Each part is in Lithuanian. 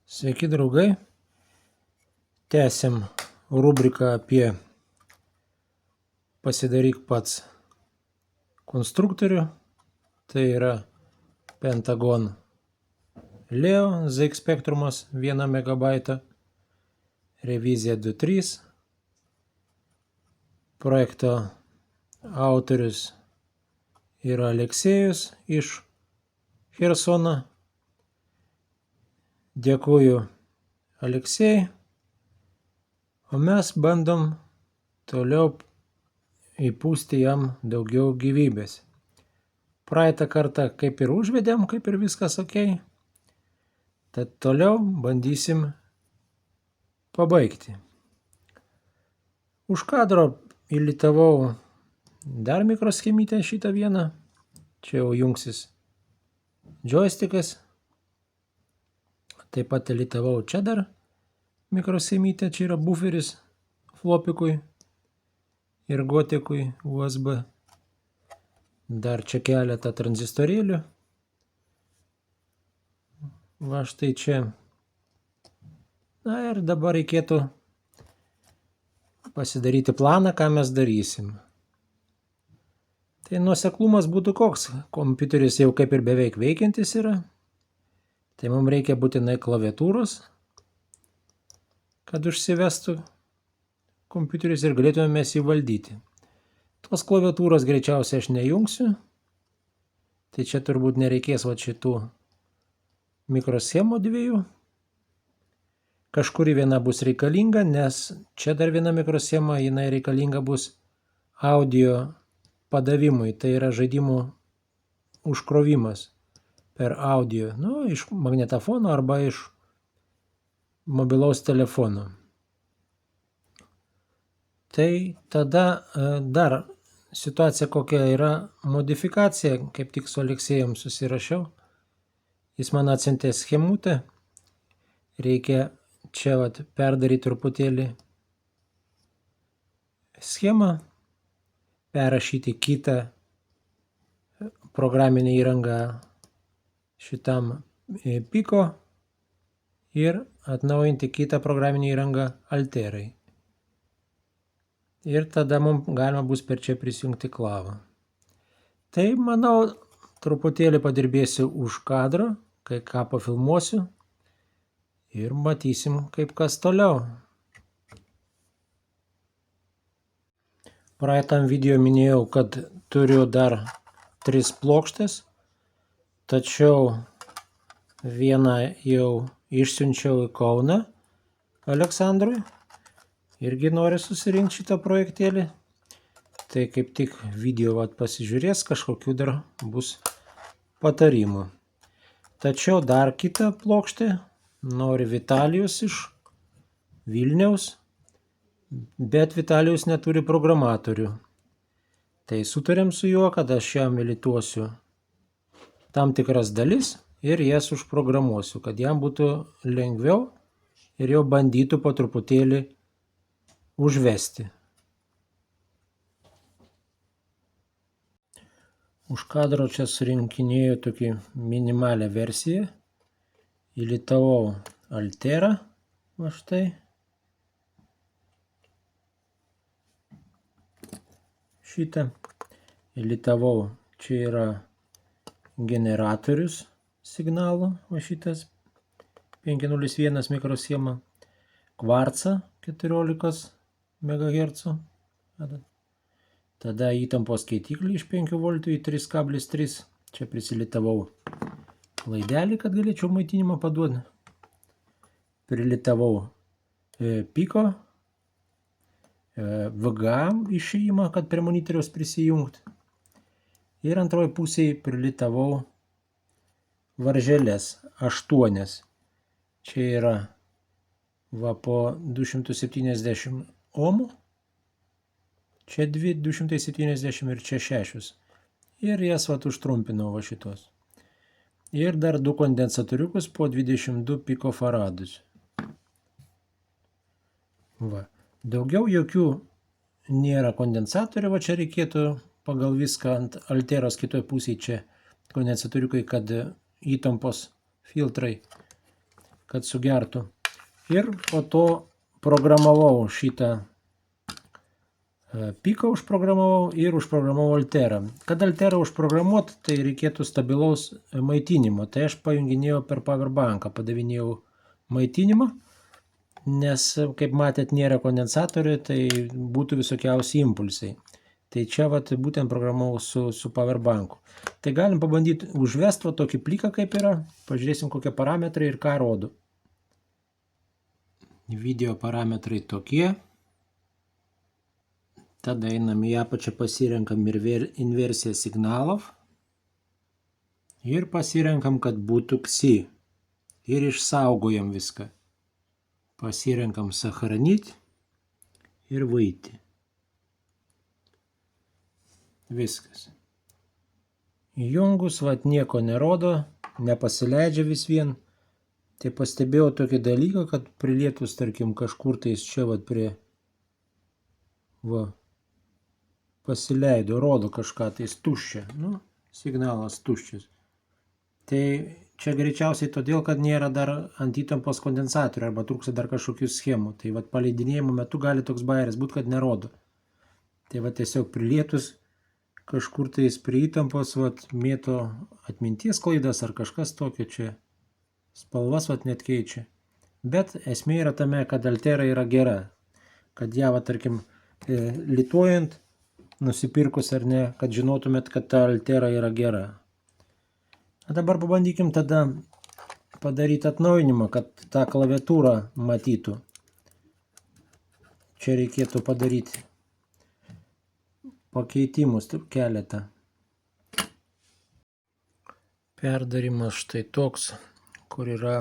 Sveiki draugai, tęsiam rubriką apie pasidaryk pats konstruktorių, tai yra Pentagon Leo ZX Spectrumas 1 MB, revizija 2.3, projekto autorius yra Aleksejus iš Chersono. Dėkuoju Aleksejui, o mes bandom toliau įpūsti jam daugiau gyvybės. Praeitą kartą kaip ir užvedėm, kaip ir viskas ok, tad toliau bandysim pabaigti. Už kadro įlitavau dar mikroschemytę šitą vieną, čia jau jungsis joystickas. Taip pat įlitavau čia dar mikroschemytę, čia yra buferis flopikui ir gotikui USB. Dar čia keletą tranzistorėlių. Va štai čia. Na ir dabar reikėtų pasidaryti planą, ką mes darysim. Tai nuoseklumas būtų koks. Kompiuteris jau kaip ir beveik veikiantis yra. Tai mums reikia būtinai klaviatūros, kad užsivestų kompiuteris ir galėtume mes jį valdyti. Tos klaviatūros greičiausiai aš nejungsiu. Tai čia turbūt nereikės va šitų mikroschemų dviejų. Kažkuri viena bus reikalinga, nes čia dar viena mikroschema, jinai reikalinga bus audio padavimui. Tai yra žaidimų užkrovimas per audio, iš magnetofono arba iš mobilaus telefono. Tai tada dar situacija kokia yra modifikacija, kaip tik su Aleksejum susirašiau. Jis man atsiuntė schemutę, reikia čia perdaryti truputėlį schemą, perrašyti kitą programinę įrangą šitam Pico ir atnaujinti kitą programinę įrangą Alterai. Ir tada mums galima bus per čia prisijungti klavą. Tai manau, truputėlį padirbėsiu už kadro, kai ką pafilmuosiu ir matysim, kaip kas toliau. Praeitam video minėjau, kad turiu dar 3 plokštės, tačiau vieną jau išsiunčiau į Kauną Aleksandrui. Irgi nori susirinkti šitą projektėlį. Tai kaip tik video pasižiūrės, kažkokių dar bus patarimų. Tačiau dar kitą plokštę nori Vitalijus iš Vilniaus, bet Vitalijus neturi programatorių. Tai sutarėm su juo, kad aš jam įlituosiu tam tikras dalis ir jas užprogramuosiu, kad jam būtų lengviau ir jau bandytų po truputėlį užvesti. Už kadro čia surinkinėjau tokį minimalią versiją. Įlitavau Alterą, va štai. Šitą įlitavau, čia yra generatorius signalų, va šitas 501 mikroschema, kvarcą 14 MHz, tada įtampos keitiklį iš 5 V į 3,3, čia prisilitavau laidelį, kad galėčiau maitinimą paduoti, prilitavau Pico, VGA išėjimą, kad prie monitoriaus prisijungti. Ir antroji pusėje prilitavau varželes 8. Čia yra po 270 ohmų. Čia 270 ir čia 6. Ir jas užtrumpinau šitos. Ir dar 2 kondensatoriukus po 22 pikofaradus. Daugiau jokių nėra kondensatorių, čia reikėtų pagal viską ant Alteros kitoj pusėje čia kondensatoriukai, kad įtampos filtrai kad sugertų. Ir po to programavau šitą piką užprogramavau ir užprogramavau alterą. Kad alterą užprogramuot, tai reikėtų stabilaus maitinimo. Tai aš pajunginėjau per powerbanką, padavinėjau maitinimą, nes, kaip matėt, nėra kondensatorių, tai būtų visokiausi impulsai. Tai čia vat, būtent programavau su powerbanku. Tai galim pabandyti užvesti tokį pliką, kaip yra. Pažiūrėsim, kokie parametrai ir ką rodo. Video parametrai tokie. Tada einam į apačią, pasirenkam inversiją signalov ir pasirenkam, kad būtų XI ir išsaugojam viską. Pasirenkam сохранить ir выйти. Viskas. Įjungus, vat nieko nerodo, nepasileidžia vis vien. Tai pastebėjau tokį dalyką, kad prilietus, tarkim, kažkur tais čia vat prie pasileido, rodo kažką, tai tuščia, signalas tuščias. Tai čia greičiausiai todėl, kad nėra dar ant įtampos kondensatorių arba trūksta dar kažkokių schemų. Tai vat paleidinėjimo metu gali toks bajeris būti, kad nerodo. Tai vat tiesiog prilietus kažkur tais prie įtampos vat mėto atminties klaidas ar kažkas tokio čia. Spalvas vat net keičia. Bet esmė yra tame, kad altera yra gera. Kad ją, vat, tarkim, lituojant, nusipirkus ar ne, kad žinotumėt, kad ta altera yra gera. A dabar pabandykim tada padaryti atnaujinimą, kad tą klaviatūrą matytų. Čia reikėtų padaryti pakeitimus keletą. Perdarimas štai toks, kur yra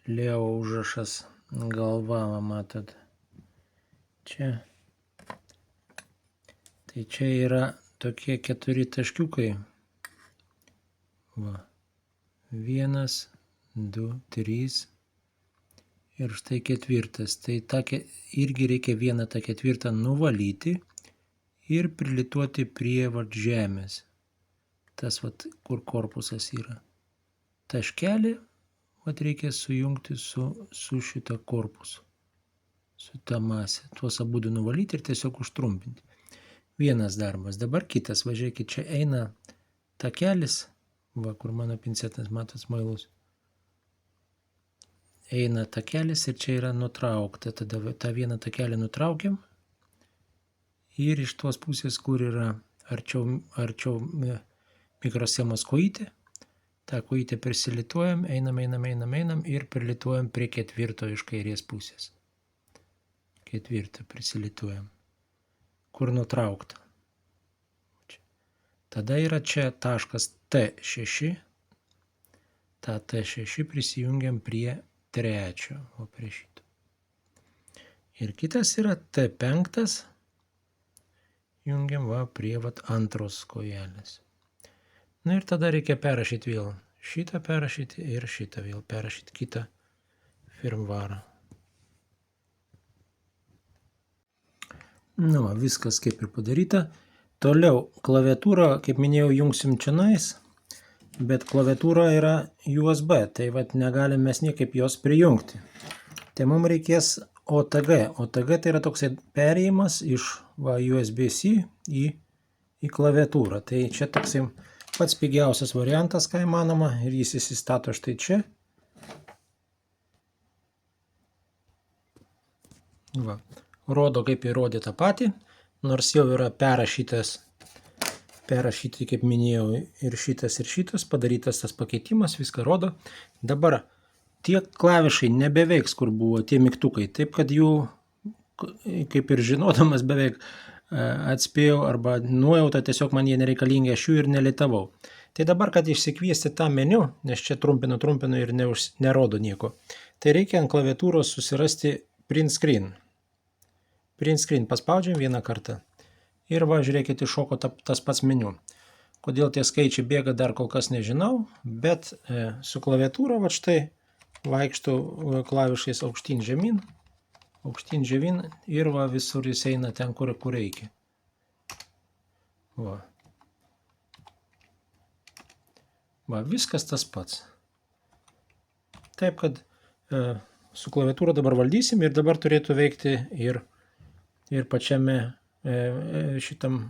Leo užrašas galva, matot. Čia. Tai čia yra tokie 4 taškiukai. 1, 2, 3 ir štai 4. Tai irgi reikia vieną tą 4 nuvalyti ir prilituoti prie žemės. Tas, kur korpusas yra. Taškelį reikia sujungti su šitą korpusu. Su ta masė. Tuos abudu nuvalyti ir tiesiog užtrumpinti. Vienas darbas. Dabar kitas. Važiuokit, čia eina takelis. Kur mano pincetas, matot, smailus. Eina takelis ir čia yra nutraukta. Tada tą vieną takelį nutraukiam. Ir iš tos pusės, kur yra arčiau mikroschemos kojytė. tą kojytę prisilituojam, einam ir prilituojam prie ketvirto iš kairės pusės. Ketvirtą prisilituojam. Kur nutraukta. Tada yra čia taškas T6. tą T6 prisijungiam prie trečio, o prie šito. Ir kitas yra T5. Jungiam prie antros kojelės. Na ir tada reikia perrašyti vėl šitą perrašyti ir šitą vėl perrašyti kitą firmvarą. Nu, viskas kaip ir padaryta. Toliau klaviatūrą, kaip minėjau, jungsim čionais, bet klaviatūra yra USB, tai negalim mes niekaip jos prijungti. Tai mums reikės OTG. OTG tai yra toksai perėjimas iš USB-C į klaviatūrą. Tai čia toksai pats pigiausias variantas, ką įmanoma, ir jis įsistato štai čia. Rodo, kaip įrodė tą patį, nors jau yra perrašyti, kaip minėjau, ir šitas, padarytas tas pakeitimas, viską rodo. Dabar tie klavišai nebeveiks, kur buvo tie mygtukai, taip kad jų, kaip ir žinodamas, beveik atspėjau arba nuojauta, tiesiog man jie nereikalingi, aš jų ir nelitavau. Tai dabar, kad išsikviesti tą meniu, nes čia trumpinu ir nerodo nieko, tai reikia ant klaviatūros susirasti print screen. Print screen paspaudžiam vieną kartą ir žiūrėkit, iššoko tas pats meniu. Kodėl tie skaičiai bėga, dar kol kas nežinau, bet su klaviatūra štai vaikštų klavišais aukštyn žemyn ir visur jis eina ten, kur reikia. Viskas tas pats. Taip, kad su klaviatūra dabar valdysim ir dabar turėtų veikti ir pačiame šitam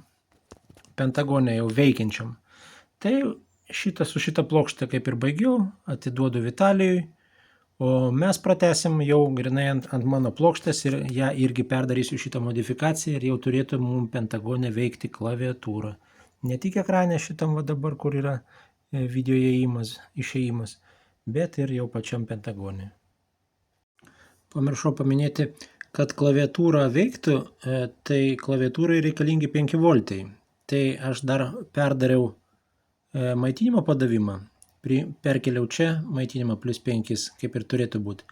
pentagone jau veikiančiam. Tai su šitą plokštę kaip ir baigiau, atiduodu Vitalijui, o mes pratęsim jau grinai ant mano plokštės ir ją irgi perdarysiu šitą modifikaciją ir jau turėtų mums pentagone veikti klaviatūra. Ne tik ekrane šitam va dabar, kur yra video išėjimas, bet ir jau pačiam pentagone. Pamiršau paminėti, kad klaviatūra veiktų, tai klaviatūrai reikalingi 5 voltai. Tai aš dar perdariau maitinimo padavimą, perkeliau čia maitinimą plus 5, kaip ir turėtų būti.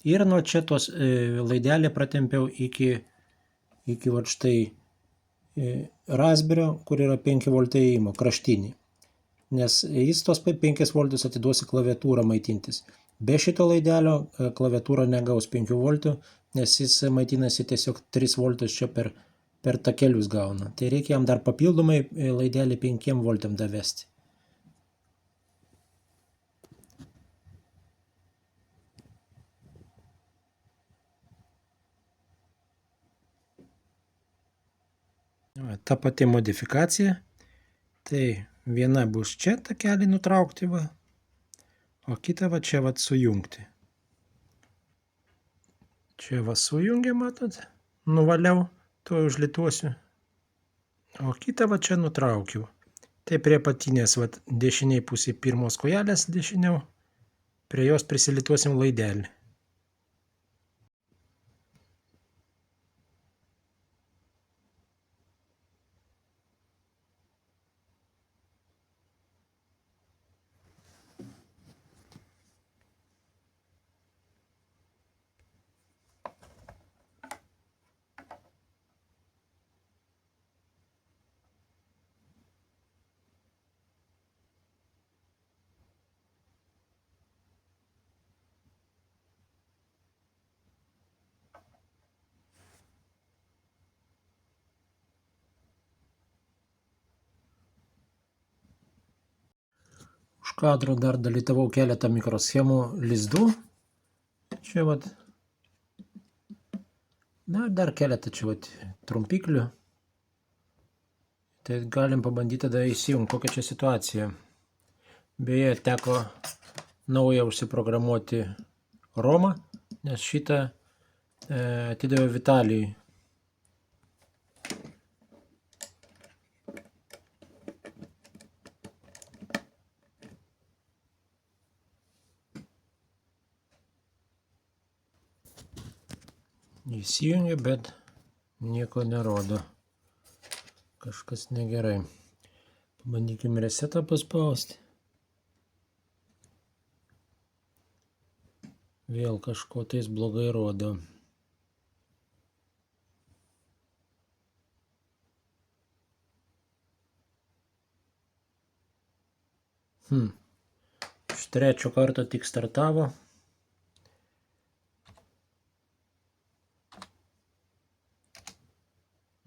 Ir nuo čia tos laidelę pratempiau iki va štai Raspberry, kur yra 5 voltai įėjimo, kraštinį. Nes jis tos 5 voltus atiduos į klaviatūrą maitintis. Be šito laidelio klaviatūra negaus 5 voltų, nes jis maitinasi tiesiog 3 voltus čia per takelius gauna. Tai reikia jam dar papildomai laidelį 5 voltam davesti. Ta pati modifikacija. Tai viena bus čia takelį nutraukti, va, o kita va čia va sujungti. Čia va sujungia, matot, nuvaliau, tuo užlituosiu. O kitą va čia nutraukiau. Tai prie apatinės va dešiniai pusė pirmos kojelės dešiniau, prie jos prisilituosim laidelį. Už kadro dar dalytavau keletą mikroschemų lizdų. Čia vat. Na, dar keletą čia vat trumpiklių. Tai galim pabandyti tada įsijungti, kokia čia situacija. Beje, teko naują užsiprogramuoti ROMą, nes šitą atidaviau Vitalijui. Įsijungia, bet nieko nerodo. Kažkas negerai. Pabandykim resetą paspausti. Vėl kažko tais blogai rodo. Iš trečio karto tik startavo.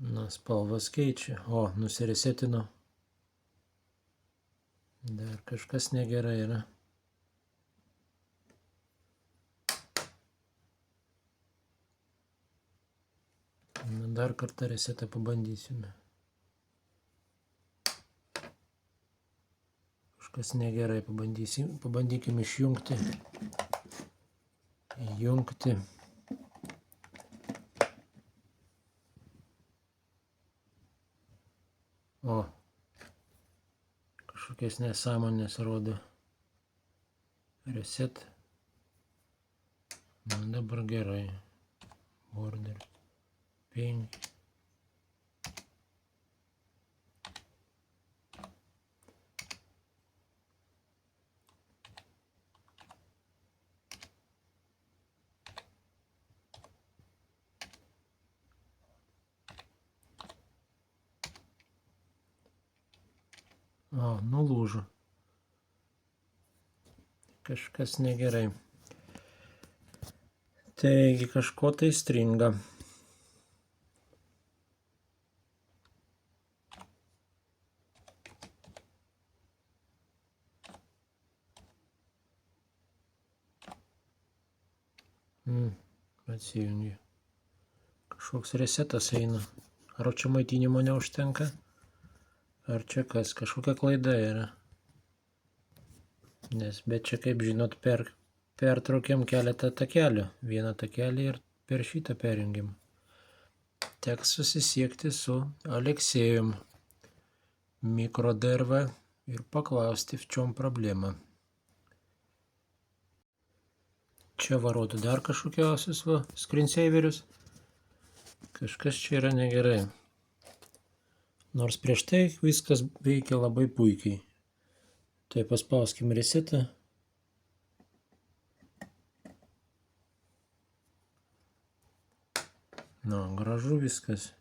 Na, spalvas keičia. O, nusiresetino. Dar kažkas negerai yra. Na, dar kartą resetą pabandysime. Kažkas negerai, pabandykim išjungti. Įjungti. O, kažkokias nesąmonės rodo. Reset. Na, dabar gerai. Border 5. O, nulūžo. Kažkas negerai. Taigi kažko tai stringa. Atsijungi. Kažkoks resetas eina. Ar čia maitinimo neužtenka? Ar čia kas? Kažkokia klaida yra. Bet čia, kaip žinot, pertraukiam keletą takelių. Vieną takelį ir per šitą perjungiam. Teks susisiekti su Aleksejum mikroderva ir paklausti, v čom problema. Čia varodo dar kažkokiausius screensaverius. Kažkas čia yra negerai. Nors prieš tai viskas veikia labai puikiai. Tai paspauskim resetą. Gražu viskas.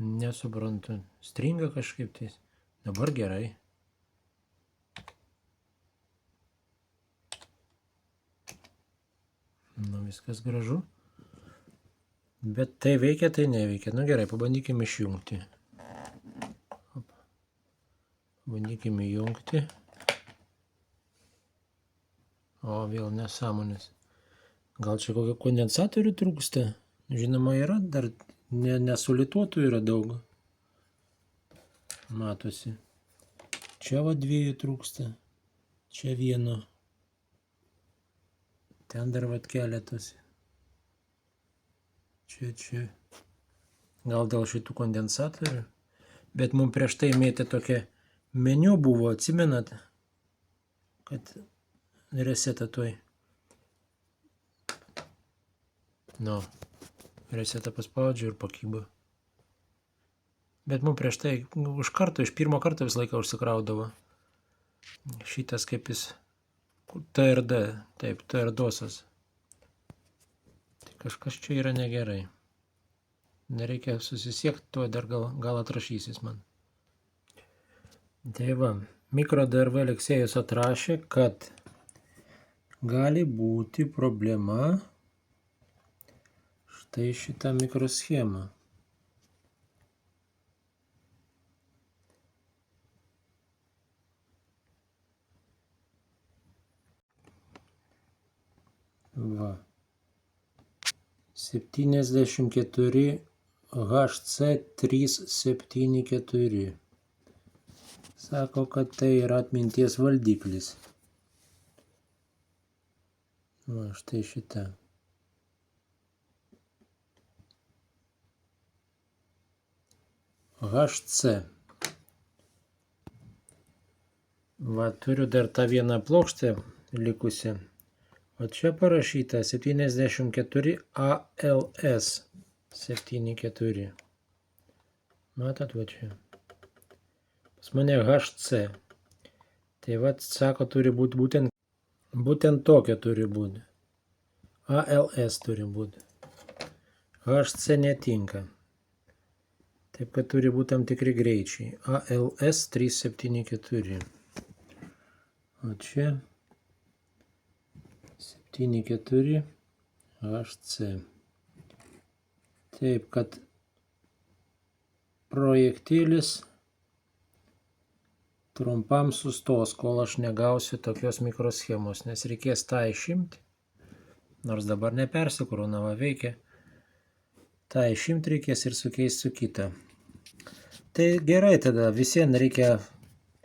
Nesuprantu. Stringa kažkaip tais. Dabar gerai. Viskas gražu. Bet tai veikia, tai neveikia. Gerai, pabandykime išjungti. Bandykime įjungti. O, vėl nesąmonės. Gal čia kokio kondensatorių trūksta? Žinoma, yra, dar nesulituotų yra daug. Matosi. Čia va 2 trūksta. Čia 1. Ten dar va keletas. Čia. Gal dėl šitų kondensatorių. Bet mums prieš tai mėtė tokia meniu buvo, atsimenat, kad resetą tuoj. Resetą paspaudžiu ir pakyba. Bet mums prieš tai iš pirmo karto visą laiką užsikraudavo. Šitas kaip jis TRD, taip, TRDosas. Tai kažkas čia yra negerai. Nereikia susisiekti, tuo dar gal atrašysis man. Tai va, mikroderva Aleksejus atrašė, kad gali būti problema štai šitą mikroschemą. Va. 74 HC374. Sako, kad tai yra atminties valdiklis. Va, štai šitą. HC. Va, turiu dar tą vieną plokštę likusią. O čia parašyta 74 ALS 74. Matot, va čia. Pas mane HC. Tai va, sako, turi būti būtent tokia turi būti. ALS turi būti. HC netinka. Taip, kad turi būti tam tikri greičiai. ALS 374. O čia 74 HC. Taip, kad projektilis trumpam sustos, kol aš negausiu tokios mikroschemos, nes reikės tą išimti, nors dabar nepersikraunama veikia. tą išimti reikės ir sukeisti su kita. Tai gerai, tada visiems reikia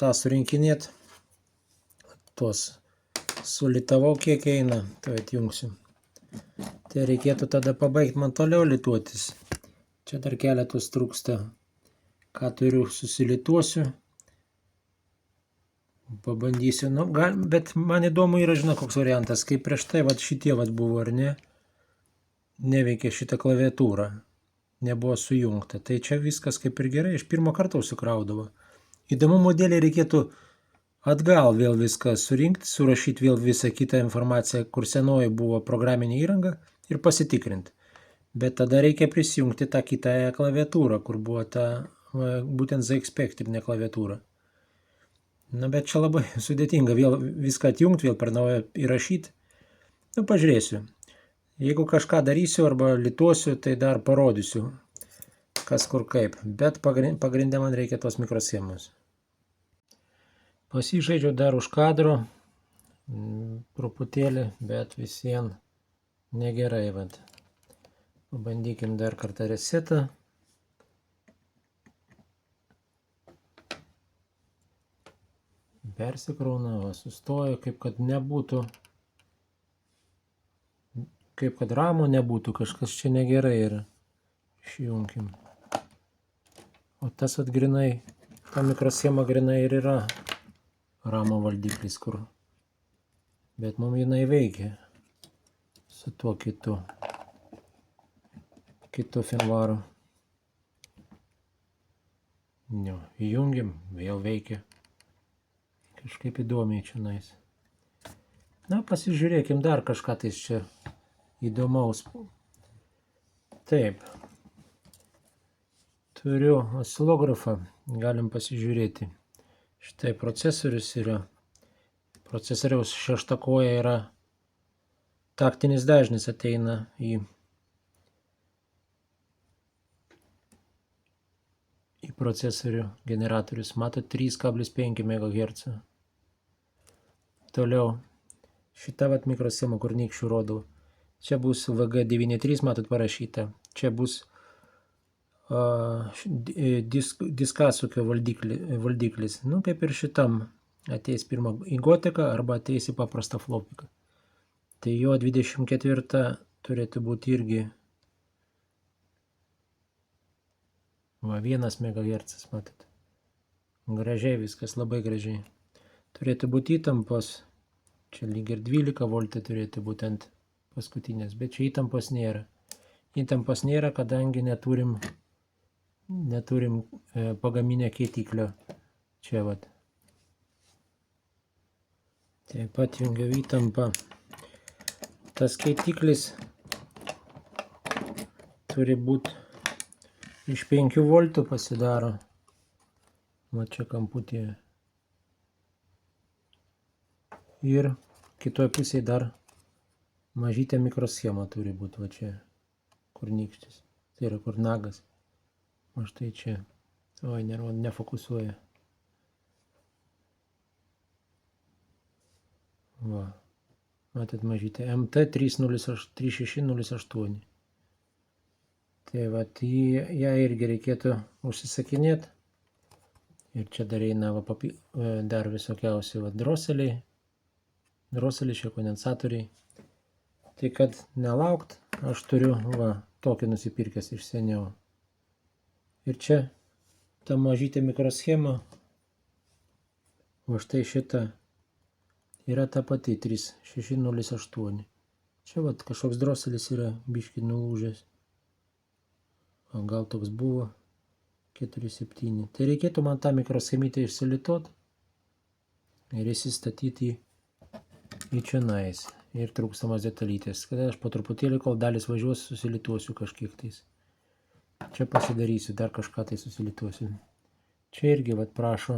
tą surinkinėti. Tuos sulitavau, kiek eina, tai atjungsiu. Tai reikėtų tada pabaigti man toliau lituotis. Čia dar keletus trūksta. Ką turiu, susilituosiu. Pabandysiu, nu, bet man įdomu yra, žinau, koks variantas, kaip prieš tai, šitie buvo, ar ne, neveikia šitą klaviatūrą, nebuvo sujungta, tai čia viskas kaip ir gerai, iš pirmo karto užsikraudavo. Įdomu, modelį reikėtų atgal vėl viską surinkti, surašyti vėl visą kitą informaciją, kur senoji buvo programinė įranga ir pasitikrinti. Bet tada reikia prisijungti tą kitąją klaviatūrą, kur buvo ta būtent ZXpectrine klaviatūra. Na, bet čia labai sudėtinga vėl viską atjungti, vėl per naują įrašyti. Nu, pažiūrėsiu. Jeigu kažką darysiu arba lituosiu, tai dar parodysiu. kas kur kaip, bet pagrinde man reikia tos mikroschemos. Pasižaidžiau dar už kadro, truputėlį, bet visien negerai, vat. Pabandykim dar kartą resetą. Persikrauna, sustoja, kaip kad nebūtų, kaip kad ramo nebūtų, kažkas čia negerai ir išjunkim. O tas vat grinai, ta mikroschema grinai ir yra ramo valdiklis, kur, bet mums jinai veikia su tuo kitu firmvaru. Jo, įjungiam, vėl veikia. Kažkaip įdomiai čionais. Na, pasižiūrėkim dar kažką tais čia įdomaus. Taip. Turiu oscilografą, galim pasižiūrėti. Štai procesorius yra. Procesoriaus šešta koja yra taktinis dažnis, ateina į procesorių generatorius. Matot, 3,5 MHz. Toliau, šita vat mikroschema, kur nykščių rodau. Čia bus VG93, matot parašyta. Čia bus diskasukio valdiklis. Nu, kaip ir šitam. Ateis pirmą į gotiką arba ateis į paprastą flopiką. Tai jo 24 turėtų būti irgi 1 MHz, matot. Gražiai viskas, labai gražiai. Turėtų būti įtampos. Čia lyg ir 12 V turėtų būti ant paskutinės, bet čia įtampos nėra. Įtampos nėra, kadangi neturim pagaminę keitiklio. Čia vat. Taip pat jungiau įtampą. Tas keitiklis turi būti iš 5 V pasidaro. Va čia kamputėje. Ir kitoje pusėje dar mažytė mikroschema turi būti. Va čia, kur nykštis. Tai yra kur nagas. O štai čia. Oi, nefokusuoja. Va. Matot mažytė. MT3608. Tai va, ją irgi reikėtų užsisakinėti. Ir čia dar eina dar visokiausi droseliai. Droseliai, čia kondensatoriai. Tai kad nelaukt, aš turiu tokį nusipirkęs iš seniau. Ir čia ta mažytė mikroschema. O štai šita yra ta pati 3608. Čia vat kažkoks droselis yra biškį nulūžęs. O gal toks buvo 4,7. Tai reikėtų man tą mikroschemytę išsilituot ir įsistatyti į čionais. Ir trūkstamas detalytės. Kada aš po truputėlį, kol dalis važiuos, susilituosiu kažkiek tais. Čia pasidarysiu, dar kažką tai susilituosiu. Čia irgi vat prašo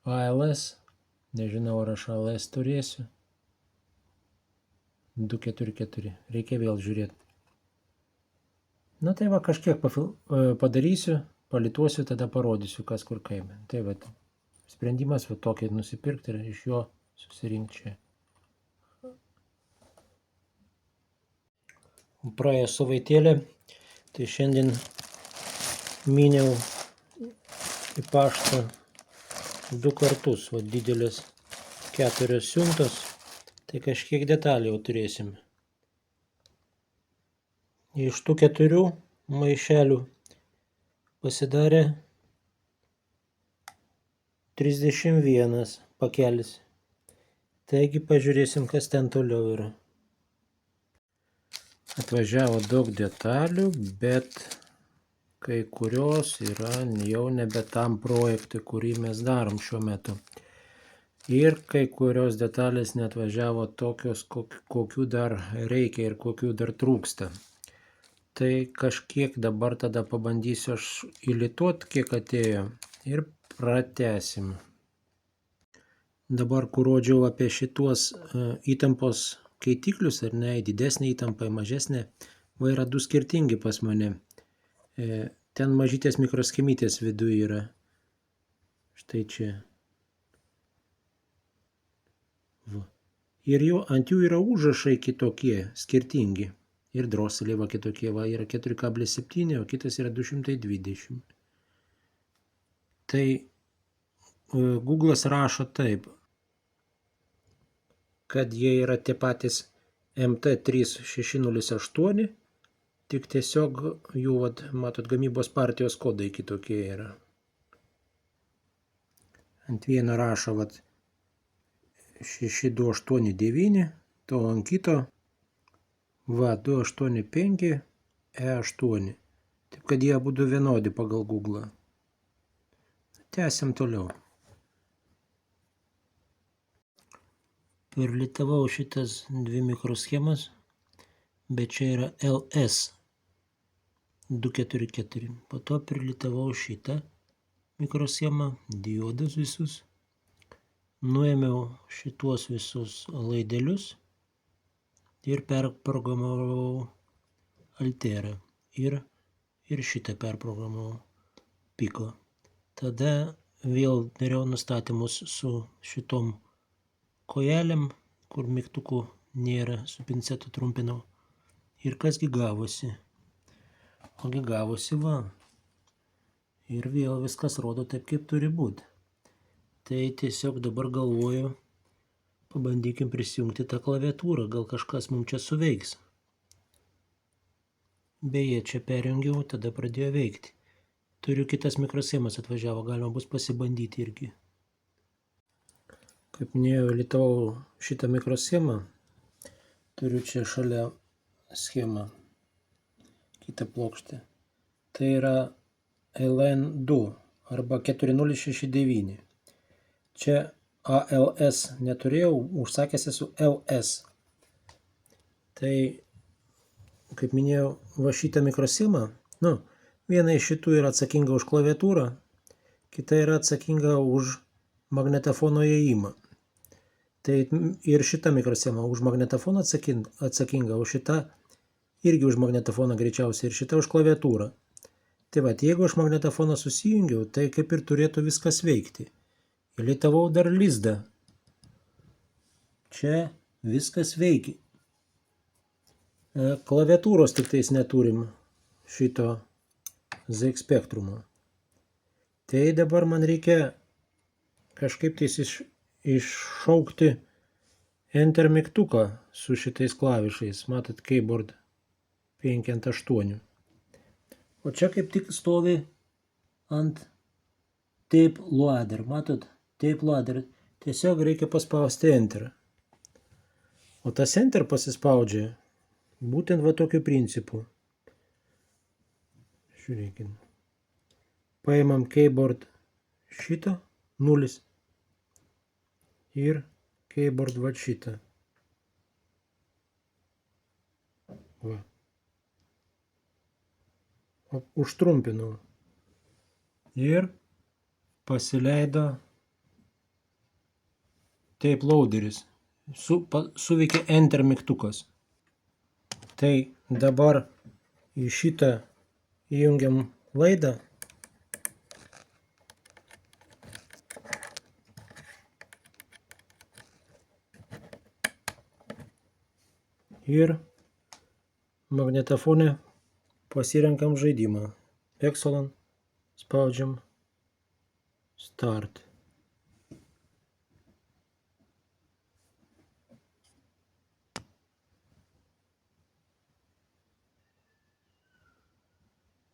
ALS. Nežinau, ar aš ALS turėsiu. 244. Reikia vėl žiūrėti. Na tai va, kažkiek padarysiu, palituosiu, tada parodysiu, kas kur kaip. Tai va, sprendimas va tokį nusipirkti ir iš jo susirinkti čia. Praėjo savaitėlė, tai šiandien myniau į paštą 2 kartus, va didelės 4 siuntos, tai kažkiek detalių jau turėsim. Iš tų 4 maišelių pasidarė 31 pakelis. Taigi pažiūrėsim, kas ten toliau yra. Atvažiavo daug detalių, bet kai kurios yra jau nebe tam projektui, kurį mes darom šiuo metu. Ir kai kurios detalės neatvažiavo tokios, kokių dar reikia ir kokių dar trūksta. Tai kažkiek dabar tada pabandysiu aš įlituot, kiek atėjo, ir pratęsim. Dabar, kur rodžiau apie šituos įtampos keitiklius, ar ne, didesnė įtampa, mažesnė, va yra 2 skirtingi pas mane. Ten mažytės mikroschemytės viduje yra. Štai čia. Va. Ir ant jų yra užrašai kitokie, skirtingi. Ir droseliai va kitokie, va yra 4,7, o kitas yra 220. Tai Google'as rašo taip, kad jie yra tie patys MT3608, tik tiesiog jų, matot, gamybos partijos kodai kitokie yra. Ant vieno rašo 6289, to ant kito 285 E8. Taip kad jie abudu vienodi pagal Google. Tęsiam toliau. Perlitavau šitas dvi mikroschemas, bet čia yra LS 244. Po to perlitavau šitą mikroschemą, diodus visus. Nuėmiau šituos visus laidelius ir perprogramavau Alterą. Ir šitą perprogramavau Pico. Tada vėl dariau nustatymus su šitom kojelėm, kur mygtukų nėra, su pincetu trumpinau. Ir kasgi gavosi? Ogi gavosi va. Ir vėl viskas rodo taip, kaip turi būti. Tai tiesiog dabar galvoju, pabandykim prisijungti tą klaviatūrą, gal kažkas mums čia suveiks. Beje, čia perjungiau, tada pradėjo veikti. Turiu kitas mikroschemas atvažiavo, galima bus pasibandyti irgi. Kaip minėjau, litavau šitą mikroschemą. Turiu čia šalia schemą, kitą plokštę. Tai yra LN2 arba 4069. Čia ALS neturėjau, užsakęs esu LS. Tai, kaip minėjau, va šitą mikroschemą, viena iš šitų yra atsakinga už klaviatūrą, kita yra atsakinga už magnetofono įėjimą. Tai ir šita mikroschema už magnetofoną atsakinga, o šita irgi už magnetofoną greičiausiai, ir šita už klaviatūrą. Tai va, jeigu aš magnetofoną susijungiau, tai kaip ir turėtų viskas veikti. Įlitavau dar lizdą. Čia viskas veikia. Klaviatūros tik tais neturim šito ZX Spectrumo. Tai dabar man reikia kažkaip tais iššaukti Enter mygtuką su šitais klavišais. Matot, keyboard 5 ant 8. O čia kaip tik stovi ant tape loader. Matot, tape loader. Tiesiog reikia paspausti Enter. O tas Enter pasispaudžia būtent va tokiu principu. Žiūrėkit. Paimam keyboard šitą 0 ir keyboard va šitą. Va. Užtrumpinau. Ir pasileido tape loaderis. Suveikė Enter mygtukas. Tai dabar į šitą įjungiam laidą. Ir magnetofone pasirenkam žaidimą. Exolon, spaudžiam Start.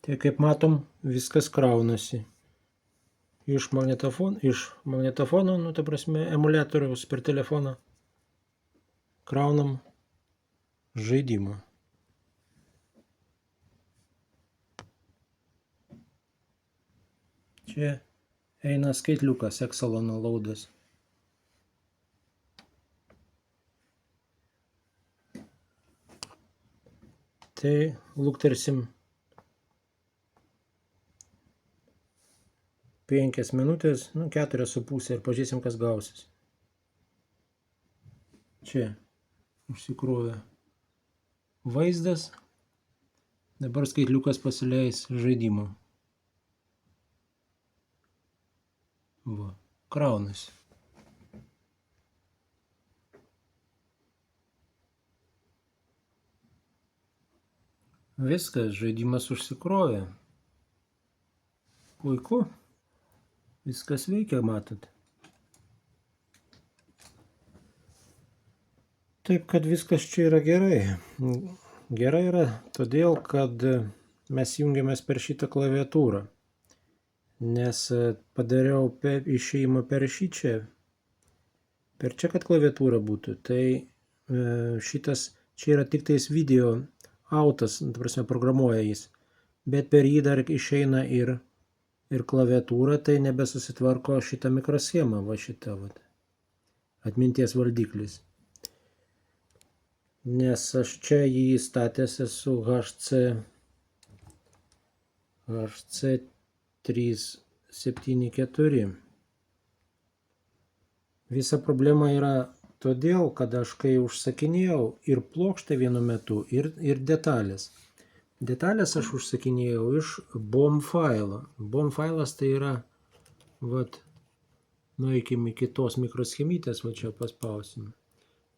Tai kaip matom, viskas kraunasi. Iš magnetofono, ta prasme, emuliatoriaus per telefoną kraunam žaidimą. Čia eina skaitliukas, Exolono laudas. Tai luktersim 5 minutės, 4,5 ir pažiūrėsim, kas gausis. Čia užsikrovė vaizdas, Dabar skaitliukas pasileis žaidimo. Va, kraunasi. Viskas, žaidimas užsikrovė. Puiku. Viskas veikia, matot. Taip, kad viskas čia yra gerai. Gerai yra todėl, kad mes jungiamės per šitą klaviatūrą. Nes padariau išėjimą per šičia. Per čia, kad klaviatūra būtų. Tai šitas čia yra tik tais video autas, ta prasme, programuoja jis. Bet per jį dar išeina ir klaviatūra, tai nebesusitvarko šitą mikroschemą, va šitą, va. Atminties valdiklis. Nes aš čia jį įstatęs esu HC374. Visa problema yra todėl, kad aš kai užsakinėjau ir plokštę vienu metu, ir detalės. Detalės aš užsakinėjau iš BOM failo. BOM failas tai yra, vat, nueikim iki tos mikroschemytės, va čia paspausim.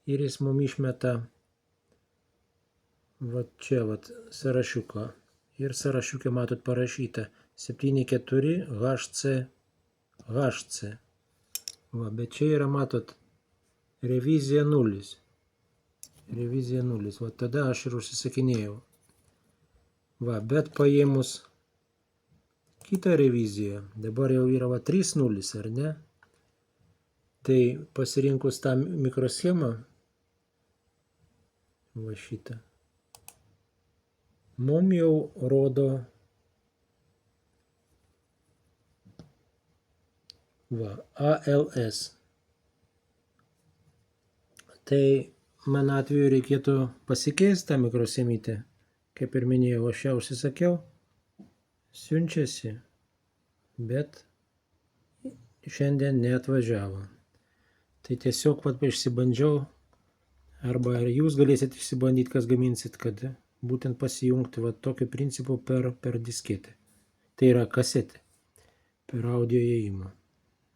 Ir jis mum išmeta, va čia, va, sąrašiuką. Ir sąrašiuke matot parašyta 74 HC. Va, bet čia yra, matot, revizija 0. Revizija 0. Va tada aš ir užsisakinėjau. Va, bet paėmus kitą reviziją, dabar jau yra, va, 3.0, ar ne? Tai pasirinkus tą mikroschemą, va šitą, mum jau rodo, va, ALS. Tai man atveju reikėtų pasikeisti tą mikroschemytę. Kaip ir minėjau, aš ją užsisakiau, siunčiasi, bet šiandien neatvažiavo. Tai tiesiog, vat, išsibandžiau, arba ir jūs galėsit išsibandyti, kas gaminsit, kad būtent pasijungti, vat, tokiu principu per disketę. Tai yra kasetė, per audio įėjimą.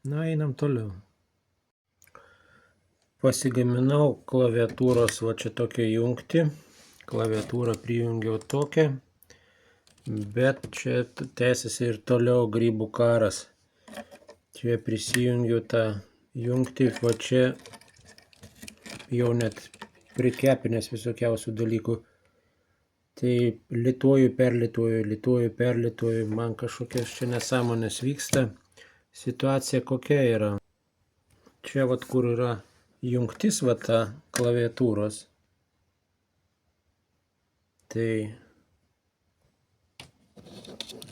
Na, einam toliau. Pasigaminau klaviatūros, va čia tokią jungtį. Klaviatūrą prijungiau tokią, bet čia tęsiasi ir toliau grybų karas. Čia prisijungiau tą jungtį, va čia jau net prikepinės visokiausių dalykų. Tai lituoju, perlituoju, man kažkokios čia nesąmonės vyksta. Situacija kokia yra? Čia, vat, kur yra jungtis, va, ta klaviatūros. Tai,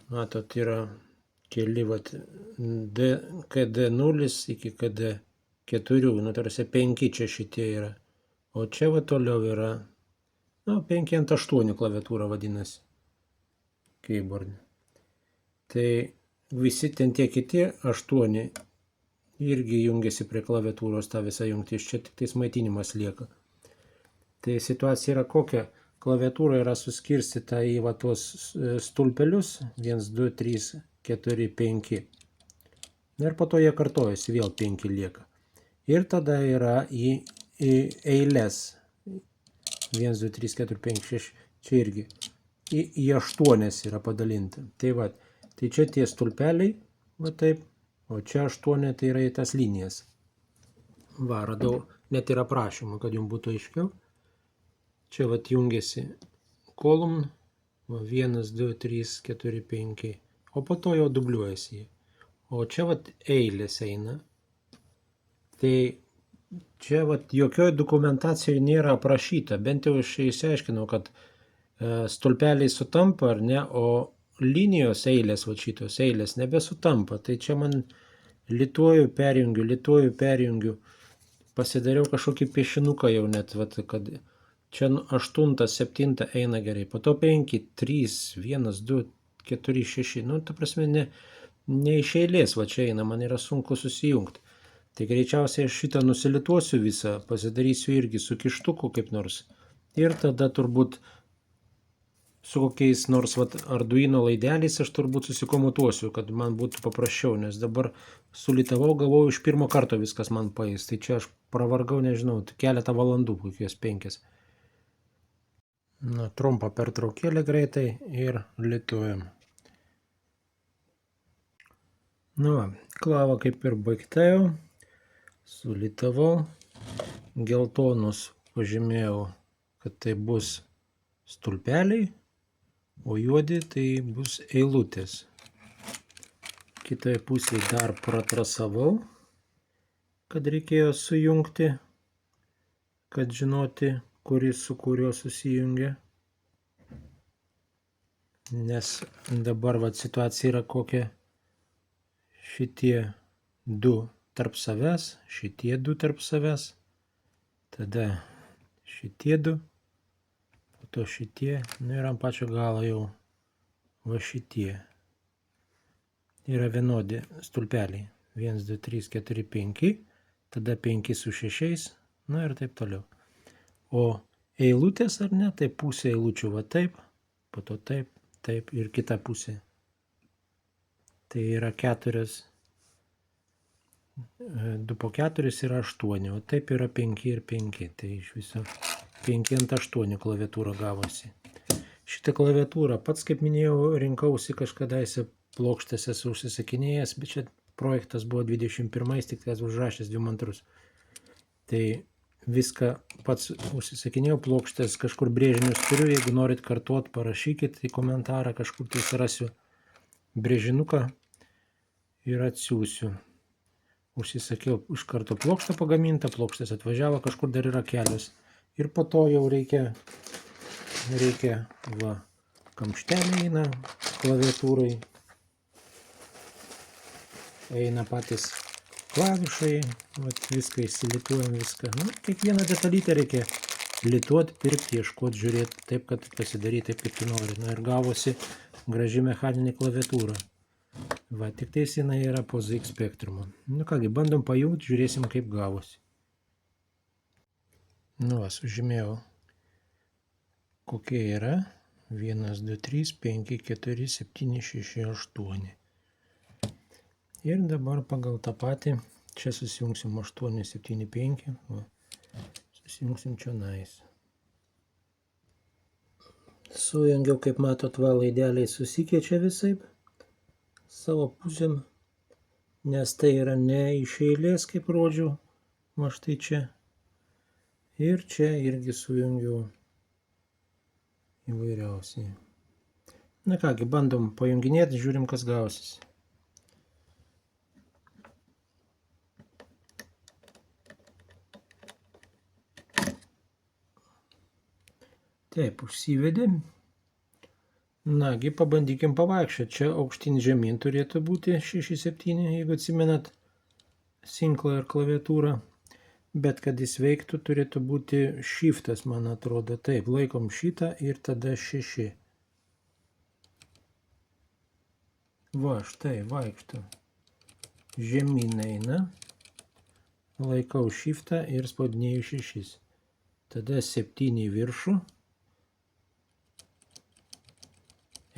matot, yra keli, vat, KD0 iki KD4, nu, tarsi 5 čia šitie yra. O čia, va, toliau yra, nu, 5 ant 8 klaviatūra vadinasi, keyboard. Tai visi ten tie kiti 8 irgi jungiasi prie klaviatūros, ta visa jungtis, čia tik tais maitinimas lieka. Tai situacija yra kokia? Klaviatūra yra suskirstyta į, va, tuos stulpelius 1, 2, 3, 4, 5. Ir po to jie kartojasi, vėl 5 lieka. Ir tada yra į eilės 1, 2, 3, 4, 5, 6, čia irgi į 8 yra padalinta. Tai va, tai čia tie stulpeliai, va taip, o čia 8 tai yra į tas linijas. Va, radau net ir aprašymą, kad jums būtų aiškiau. Čia, vat, jungiasi kolumn, 1, 2, 3, 4, 5, o po to jau dubliuojasi. O čia, vat, eilės eina. Tai čia, vat, jokioj dokumentacijoje nėra aprašyta, bent jau aš išsiaiškinau, kad stulpeliai sutampa, ar ne, o linijos eilės, vat, šitos eilės nebesutampa. Tai čia man lituoju, perjungiu, pasidariau kažkokį piešinuką jau net, vat, kad čia 8, 7 eina gerai, po to 5, 3, 1, 2, 4, 6, nu, ta prasme, ne iš eilės, va čia eina, man yra sunku susijungti. Tai greičiausiai aš šitą nusilituosiu visą, pasidarysiu irgi su kištuku kaip nors. Ir tada turbūt su kokiais nors Arduino laideliais aš turbūt susikomutuosiu, kad man būtų paprasčiau, nes dabar sulitavau, galvoju, iš pirmo karto viskas man paeis. Tai čia aš pravargau, nežinau, keletą valandų, kokios 5. Na, trumpą pertraukėlę greitai ir lituojam. Nu, klava kaip ir baigta jau. Sulitavau. Geltonus pažymėjau, kad tai bus stulpeliai, o juodi tai bus eilutės. Kitoje pusėje dar pratrasavau, kad reikėjo sujungti, kad žinoti, kuris su kuriuo susijungia. Nes dabar situacija yra kokia: šitie du tarp savęs, šitie du tarp savęs, tada šitie du, po to šitie, ir ant pačio galo jau va šitie. Yra vienodi stulpeliai. 1, 2, 3, 4, 5, tada 5 su 6, ir taip toliau. O eilutės, ar ne, tai pusė eilučių va taip, po to taip, taip ir kita pusė. Tai yra 4, 2 po 4 yra 8, o taip yra 5 ir 5, tai iš viso 5 ant 8 klaviatūra gavosi. Šitą klaviatūrą pats, kaip minėjau, rinkausi kažkadaise plokštėse užsisakinėjęs, bet čia projektas buvo 21, tik tas užrašęs 2. Tai viską pats užsisakinėjau, plokštės kažkur brėžinius turiu, jeigu norit kartuot, parašykit į komentarą, kažkur tai rasiu brėžinuką ir atsiųsiu. Užsisakiau iš karto plokštą pagamintą, plokštės atvažiavo, kažkur dar yra kelios. Ir po to jau reikia va, kamšteliai eina klaviatūrai, eina patys klavišai, va, viską įsilituojam, viską. Kiekvieną detalytę reikia lituoti, pirkti, ieškoti, žiūrėti taip, kad pasidaryti taip, kaip tu nori. Ir gavosi graži mechaninė klaviatūra. Va, tik tais jinai yra po ZX Spectrumo. Kągi, bandom pajungti, žiūrėsim, kaip gavosi. Sužymėjau, kokie yra. 1, 2, 3, 5, 4, 7, 6, 8. Ir dabar pagal tą patį, čia susijungsim 8, 7, 5, susijungsim čionais. Sujungiau, kaip matot, va, laideliai susikeičia visaip savo pusėm, nes tai yra ne iš eilės, kaip rodžiau, va štai čia. Ir čia irgi sujungiau įvairiausiai. Kągi, bandom pajunginėti, žiūrim, kas gausis. Taip, užsivedėm. Nagi, pabandykim pavaikščioti. Čia aukštyn žemyn turėtų būti 6-7, jeigu atsimenat Sinclair klaviatūrą. Bet kad jis veiktų, turėtų būti shiftas, man atrodo. Taip, laikom šitą ir tada 6. Va, štai, vaikšto. Žemyn eina. Laikau shiftą ir spaudinėju 6. Tada 7 viršų.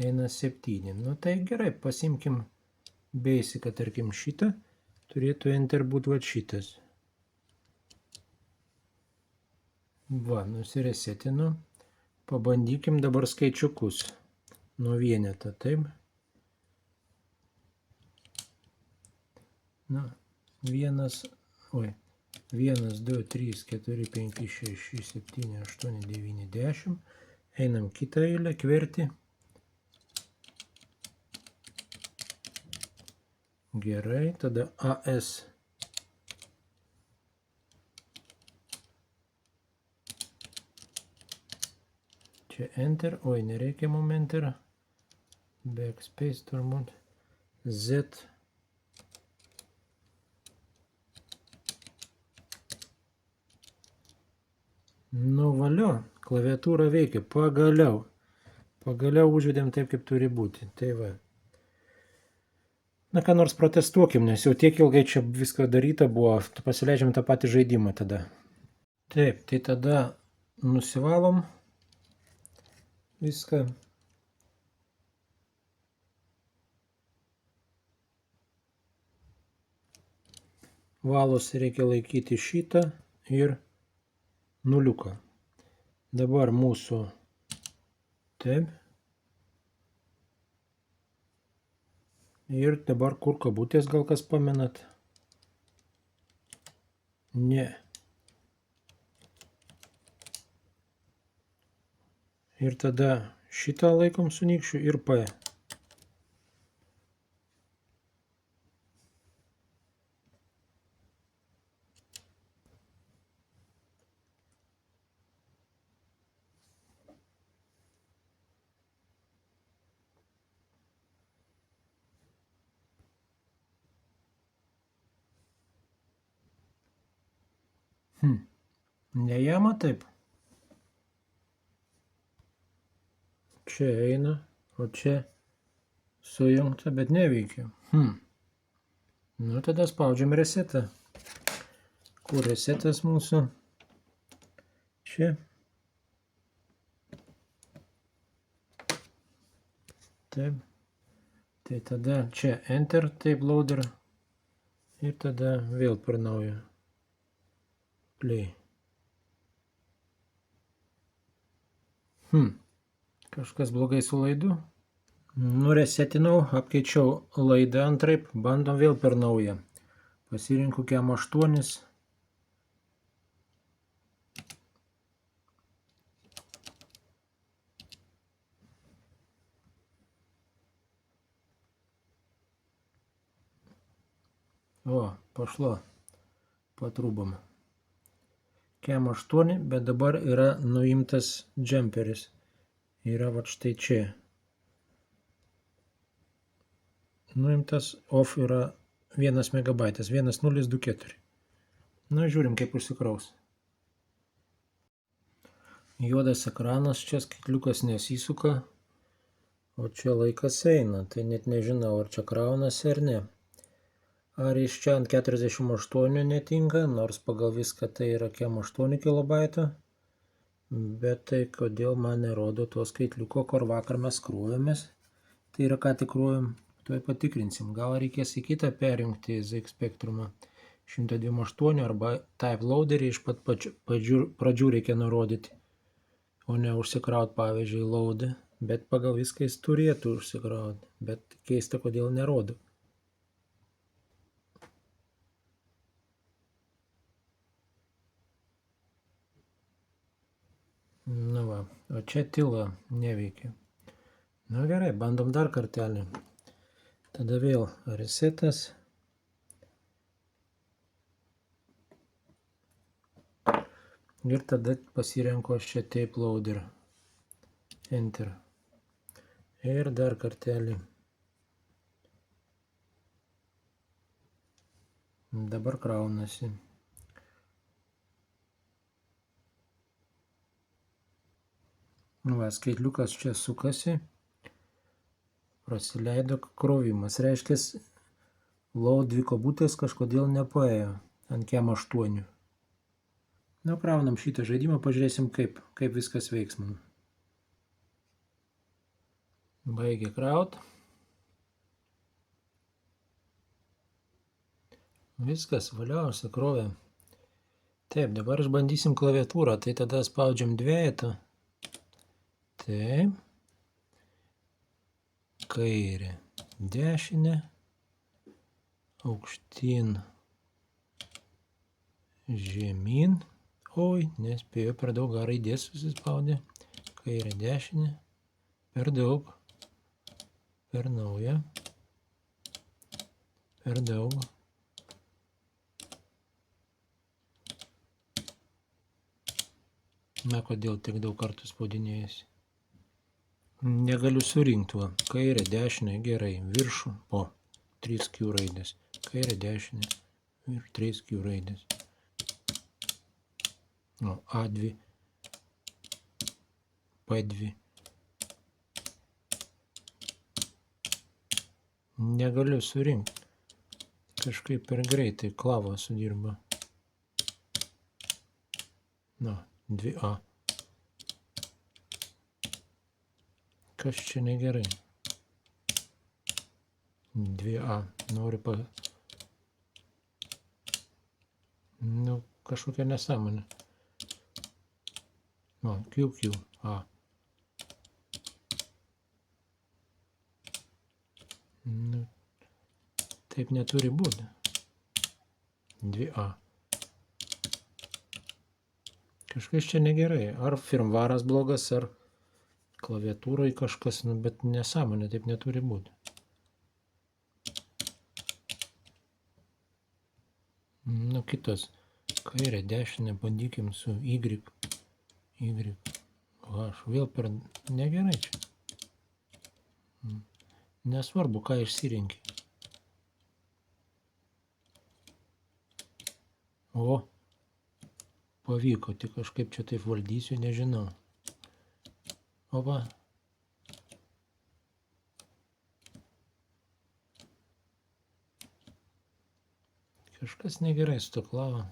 Eina 7. Tai gerai, pasimkim Basicą, tarkim šitą. Turėtų Enter būt va šitas. Va, nusiresetinu. Pabandykim dabar skaičiukus. Nuo vieneto, taip. 1, 2, 3, 4, 5, 6, 7, 8, 9, 10. Einam kitą eilę, kverti. Gerai, tada AS. Čia Enter, nereikia mum Enter. Backspace turbūt. Z. Valio, klaviatūra veikia, pagaliau. Pagaliau užvedėm taip, kaip turi būti. Tai va. Ką nors protestuokim, nes jau tiek ilgai čia viską daryta buvo, pasileidžiam tą patį žaidimą tada. Taip, tai tada nusivalom viską, valos reikia laikyti šitą ir nuliuką. Dabar mūsų taip. Ir dabar kur kabutės, gal kas pamenat? Ne. Ir tada šitą laikom su nykščiu ir P. Nejama taip. Čia eina, o čia sujungta, bet neveikia. Nu, tada spaudžiam resetą. Kur resetas mūsų? Čia. Taip. Tai tada čia Enter, taip loader. Ir tada vėl per naują. Play. Kažkas blogai su laidu. Nuresetinau, apkeičiau laidą antraip, bandom vėl per naują. Pasirinku KEM 8. O, pašlo. Patrūbom. KEM 8, bet dabar yra nuimtas džemperis. Yra va štai čia. Nuimtas, off yra 1 MB, 1024. Na, žiūrim, kaip užsikraus. Juodas ekranas, čia skaitliukas nesisuka, o čia laikas eina, tai net nežinau, ar čia kraunasi ar ne. Ar iš čia ant 48 netinka, nors pagal viską tai yra KEM 8 KB, bet tai kodėl man nerodo to skaitliuko, kur vakar mes krovėmės. Tai yra ką tik krovėm, tuoj patikrinsim. Gal reikės į kitą perjungti ZX Spectrumą 128 arba Type Loaderį iš pat pradžių reikia nurodyti, o ne užsikraut pavyzdžiui loadą, bet pagal viską jis turėtų užsikrauti, bet keista, kodėl nerodo. Nu va, o čia tyla, neveikia. Nu gerai, bandom dar kartelį. Tada vėl resetas. Ir tada pasirenku aš čia Tape Loader. Enter. Ir dar kartelį. Dabar kraunasi. Va, skaitliukas čia sukasi. Prasileido krovimas. Reiškia, load 2 kabutės kažkodėl nepaėjo ant KEM 8. Na, kraunam šitą žaidimą, pažiūrėsim, kaip viskas veiks man. Baigė kraut. Viskas, valio, užsikrovė. Taip, dabar išbandysim klaviatūrą, tai tada spaudžiam dvejetą. Taip. Kairė, dešinė, aukštyn, žemyn. Oi, nespėjau, per daug raidės susispaudė. Kairė, dešinė, per daug, per naują, per daug. Na, kodėl tiek daug kartų spaudinėjasi? Negaliu surinkti, va. Kairė, dešinė, gerai, viršų, po 3Q raidės. Kairė, dešinė, ir 3Q raidės. O, A2, P2. Negaliu surinkti. Kažkaip per greitai klava sudirba. Na, 2A. Kas čia negerai? 2A. Noriu Nu, kažkokia nesąmonė. O, QQ. A. Nu, taip neturi būti. 2A. Kažkas čia negerai. Ar firmvaras blogas, ar klaviatūroje kažkas, nu, bet nesąmonė, taip neturi būti. Nu, kitos. Kairė, dešinė, bandykim su Y. Y. H. Vėl per negerai čia. Nesvarbu, ką išsirinki. O, pavyko, tik kažkaip čia taip valdysiu, nežinau. O va. Kažkas negerai su to klava.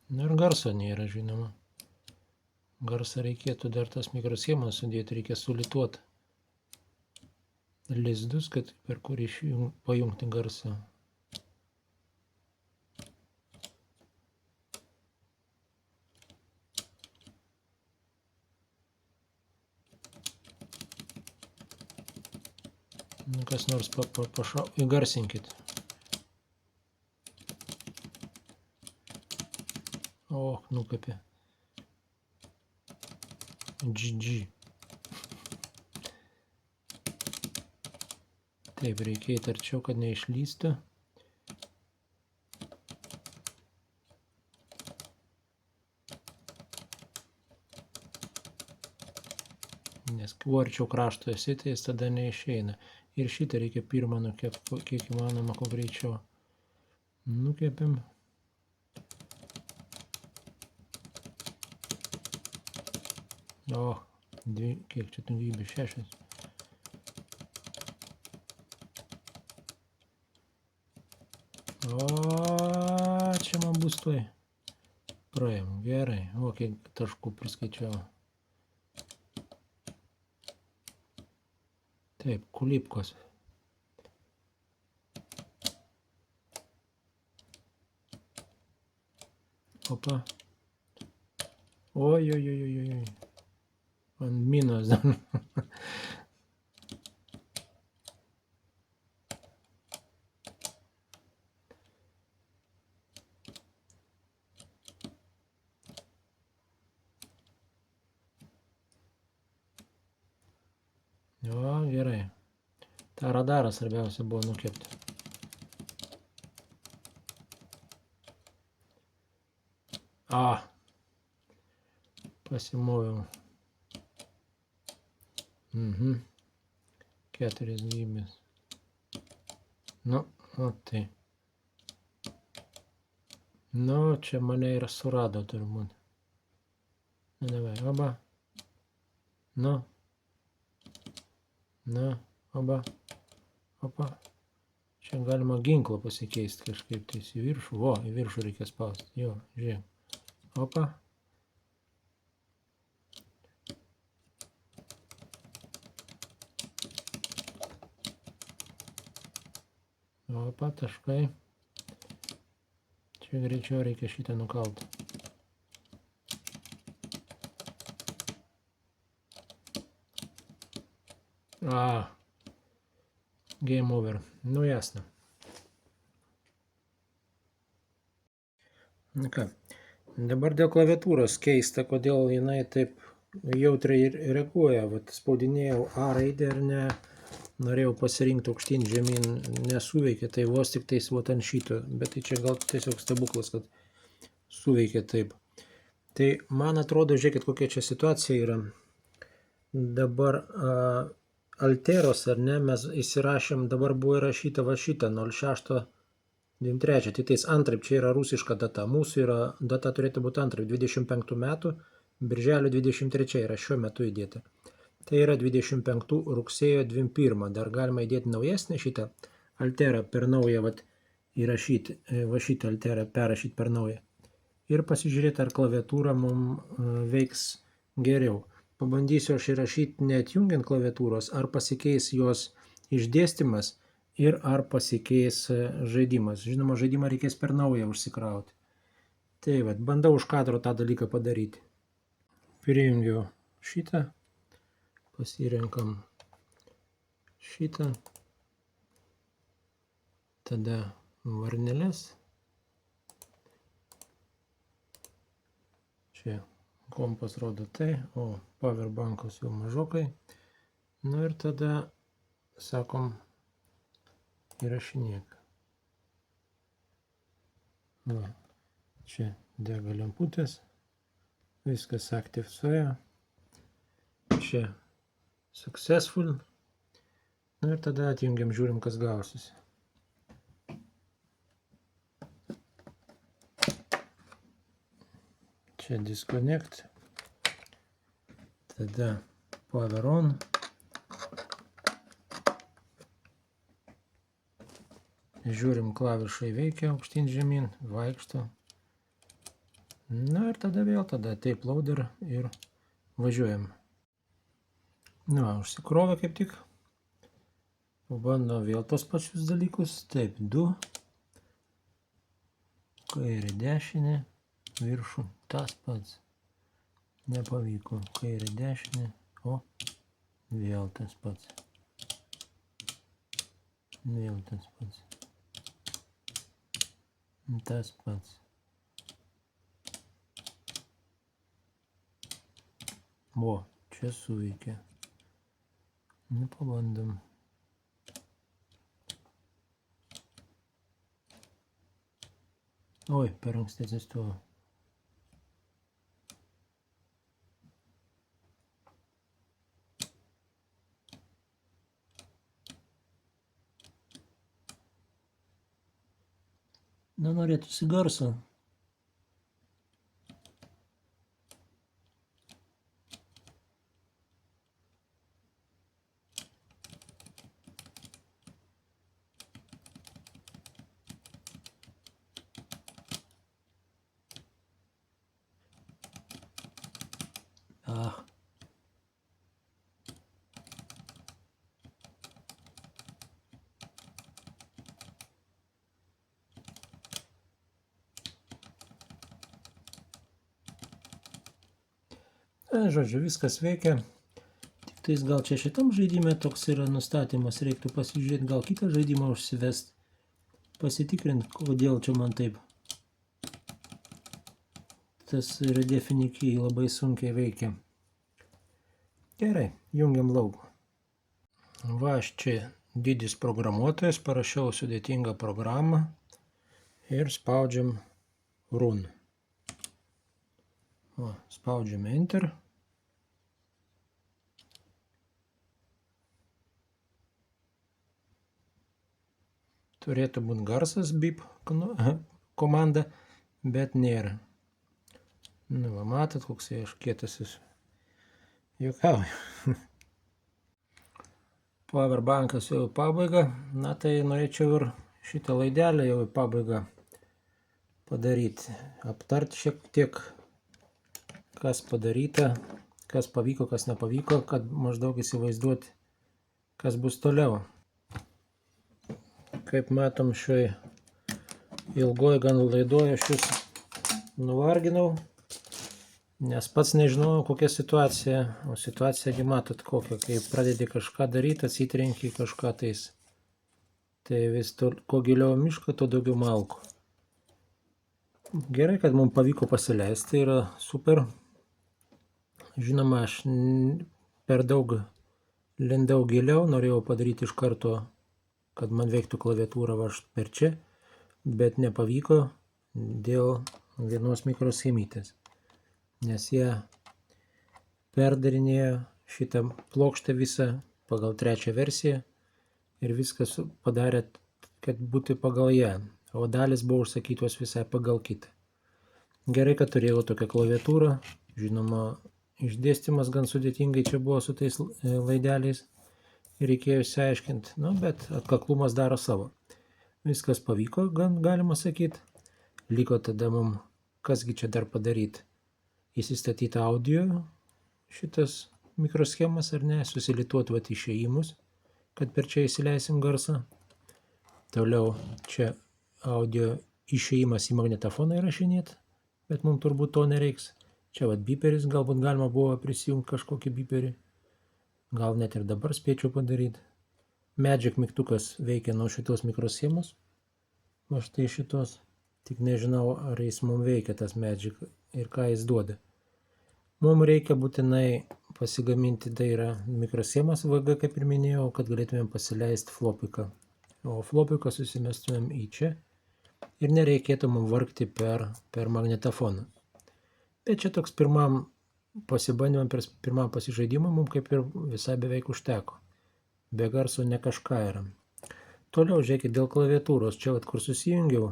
Nu ir garso nėra, žinoma. Garsą reikėtų dar tas mikroschemas sudėti, reikia sulituoti lizdus, kad per kurį pajungti garsą. Nu, kas nors įgarsinkit. O, nukapė. GG. Taip, reikia įtarčiau, kad neišlystų. Nes kuo arčiau krašto esi, tai jis tada neišeina. Ir šitą reikia pirmą nukepti, kiek įmanoma, kuo greičiau. Nukepim. O, kiek čia gyvybė? 6. O, čia man bus tuoj. Praėjom, gerai. O, kiek taškų priskaičiavo. Taip, kulipkos. Opa. Oi, oi, oi, oi, oi. Ant minos dar. O, gerai. Ta radarą svarbiausia buvo nukepti. A. Pasimoviau. 4 gyvybės. Nu, o tai. Nu, čia mane ir surado turbūt. Nu, davai, oba. Nu. Na, oba. Opa. Čia galima ginklą pasikeisti kažkaip tais į viršų. O, į viršų reikia spausti. Jo, žiūrėk. Opa. Opa, taškai. Čia greičiau reikia šitą nukalti. A. Game over. Nu, jasno. Na ką. Dabar dėl klaviatūros keista, kodėl jinai taip jautriai reaguoja. Vat spaudinėjau A raidę ir ne... Norėjau pasirinkti aukštyn, žemyn, nesuveikė, tai vos tik tais vat ant šito, bet tai čia gal tiesiog stebuklas, kad suveikė taip. Tai man atrodo, žiūrėkit, kokia čia situacija yra. Dabar Alteros, ar ne, mes įsirašėm, dabar buvo įrašyta va šitą 06-23, tai tais antraip, čia yra rusiška data, mūsų yra data turėtų būti antraip, 25 metų, birželio 23 yra šiuo metu įdėta. Tai yra 25 rugsėjo 21. Dar galima įdėti naujesnį šitą alterą per naują, vat, įrašyti, va šitą alterą perrašyti per naują. Ir pasižiūrėti, ar klaviatūra mums veiks geriau. Pabandysiu aš įrašyti neatjungiant klaviatūros, ar pasikeis jos išdėstymas ir ar pasikeis žaidimas. Žinoma, žaidimą reikės per naują užsikrauti. Tai vat, bandau už kadro tą dalyką padaryti. Prijungiau šitą, pasirenkam šitą, tada varneles. Čia kompas rodo tai, o powerbankas jau mažokai. Nu ir tada sakom įrašinėk. Va, čia dega lemputės, viskas active suėjo. Čia successful. Nu ir tada atjungiam, žiūrim, kas gausis. Čia disconnect. Tada power on. Žiūrim, klavišai veikia aukštyn žemyn, vaikšto. Na ir tada vėl tape loader ir važiuojam. Nu, užsikrovė kaip tik. Pabandom vėl tos pačius dalykus. Taip, 2. Kairė, dešinė, viršų, tas pats. Nepavyko. Kairė, dešinė, o vėl tas pats. Vėl tas pats. Tas pats. O, čia suveikia. Nu, pabandom. Oi, per anksti atsistojo. Na, norėtųsi garso. Žodžiu, viskas veikia. Tik tais gal čia šitam žaidime toks yra nustatymas. Reiktų pasižiūrėti, gal kitą žaidimą užsivest. Pasitikrinti, kodėl čia man taip. Tas Redefinite Key labai sunkiai veikia. Gerai, jungiam lauk. Va, aš čia didis programuotojas, parašiau sudėtingą programą ir spaudžiam Run. O, spaudžiam Enter. Turėtų būti garsas bip komanda, bet nėra. Nu, va, matot, koks aš kietasis. Juokauju. Powerbankas jau į pabaigą. Na, tai norėčiau ir šitą laidelę jau į pabaigą padaryti. Aptarti šiek tiek, kas padaryta, kas pavyko, kas nepavyko, kad maždaug įsivaizduoti, kas bus toliau. Kaip matom, šioj ilgoj gan laidoj aš jūs nuvarginau, nes pats nežinau, kokia situacija, o situaciją matot kokią, kai pradedi kažką daryti, atsitrenki kažką tais. Tai vis kuo giliau mišką, tuo daugiau malkų. Gerai, kad mums pavyko pasileisti, tai yra super. Žinoma, aš per daug lindau giliau, norėjau padaryti iš karto, kad man veiktų klaviatūra va per čia, bet nepavyko dėl vienos mikroschemytės, nes jie perdarinėjo šitą plokštę visą pagal 3 versiją ir viskas padarė, kad būtų pagal ją, o dalis buvo užsakytos visai pagal kitą. Gerai, kad turėjau tokią klaviatūrą, žinoma, išdėstymas gan sudėtingai čia buvo su tais laideliais. Reikėjo išsiaiškinti, nu, bet atkaklumas daro savo. Viskas pavyko, gan galima sakyti. Liko tada mums, kasgi čia dar padaryti. Įsistatyti audio šitas mikroschemas ar ne, susilituoti vat išėjimus, kad per čia įsileisim garsą. Toliau čia audio išėjimas į magnetofoną įrašinėti, bet mums turbūt to nereiks. Čia vat biperis, galbūt galima buvo prisijungti kažkokį biperį. Gal net ir dabar spėčiau padaryti. Magic mygtukas veikia nuo šitos mikroschemos. O štai šitos. Tik nežinau, ar jis mums veikia tas Magic ir ką jis duoda. Mums reikia būtinai pasigaminti, tai yra mikroschemas VG, kaip ir minėjau, kad galėtumėm pasileisti flopiką. O flopiką susimestumėm į čia ir nereikėtų mums vargti per magnetofoną. Bet čia toks pirmam pasibandymam, pirmam pasižaidimui mums kaip ir visai beveik užteko. Be garso ne kažką yra. Toliau, žiūrėkit, dėl klaviatūros. Čia, kur susijungiau,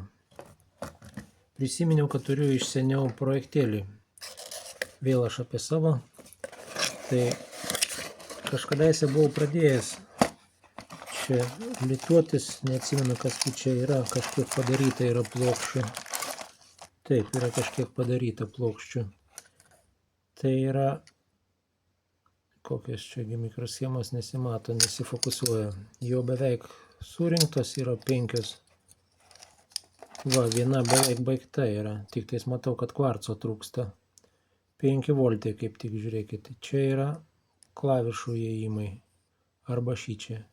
prisiminiau, kad turiu iš seniau projektėlį. Vėl aš apie savo. Tai kažkadaise buvau pradėjęs čia lituotis, neatsimenu, kas čia yra, kažkiek padaryta yra plokščių. Taip, yra kažkiek padaryta plokščių. Tai yra, kokios čiagi mikroschemos nesimato, nesifokusuoja. Jau beveik surinktos yra 5. Va, viena beveik baigta yra, tik tais matau, kad kvarco trūksta. 5 voltai, kaip tik žiūrėkit. Čia yra klavišų įėjimai arba šičia.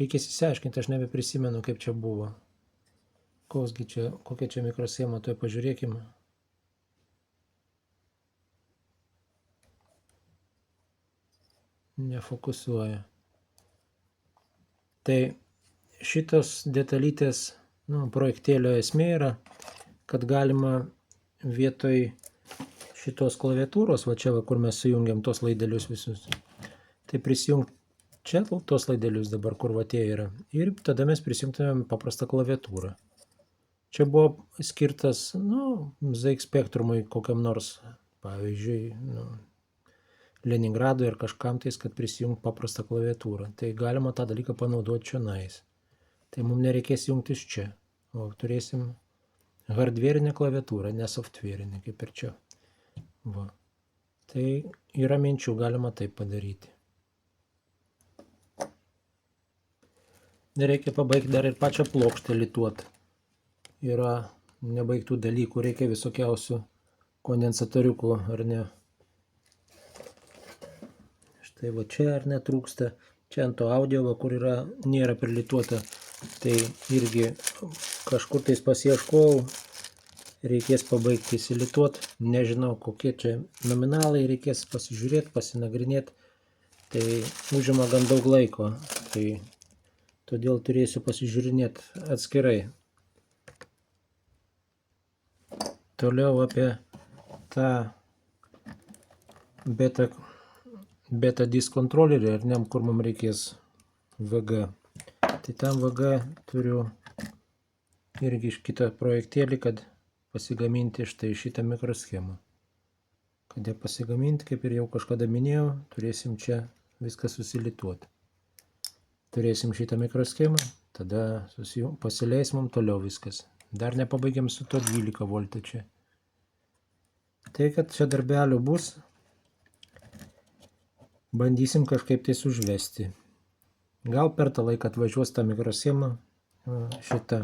Reikės įsiaiškinti, aš nebeprisimenu, kaip čia buvo. Kokia čia mikroschema, tuoj pažiūrėkime. Nefokusuoja. Tai šitos detalytės projektėlio esmė yra, kad galima vietoj šitos klaviatūros, va čia, kur mes sujungiam tos laidelius visus, tai prisijungti čia tos laidelius dabar, kur va tie yra, ir tada mes prisijungtumėm paprastą klaviatūrą. Čia buvo skirtas, ZX Spectrumui kokiam nors, pavyzdžiui, Leningradui ar kažkam tais, kad prisijungt paprastą klaviatūrą. Tai galima tą dalyką panaudoti čionais. Tai mums nereikės jungtis čia, o turėsim hardverinę klaviatūrą, ne softverinę, kaip ir čia. Va. Tai yra minčių, galima taip padaryti. Nereikia pabaigti dar ir pačią plokštę lituoti. Yra nebaigtų dalykų, reikia visokiausių kondensatoriukų, ar ne. Štai va čia ar netrūksta, čia ant to audio, kur nėra prilituota, tai irgi kažkur tais pasieškojau, reikės pabaigti įsilituoti, nežinau kokie čia nominalai, reikės pasižiūrėti, pasinagrinėti, tai užima gan daug laiko, tai todėl turėsiu pasižiūrinėti atskirai. Toliau apie tą beta disk kontrolerį, ar ne, kur mums reikės VG. Tai tam VG turiu irgi iš kitą projektėlį, kad pasigaminti štai šitą mikroschemą. Kad ją pasigaminti, kaip ir jau kažkada minėjau, turėsim čia viską susilituoti. Turėsim šitą mikroschemą, tada pasileis mums toliau viskas. Dar nepabaigiam su to 12 voltų čia. Tai, kad čia darbelių bus, bandysim kažkaip tai užvesti. Gal per tą laiką atvažiuos tą mikroschemą šitą,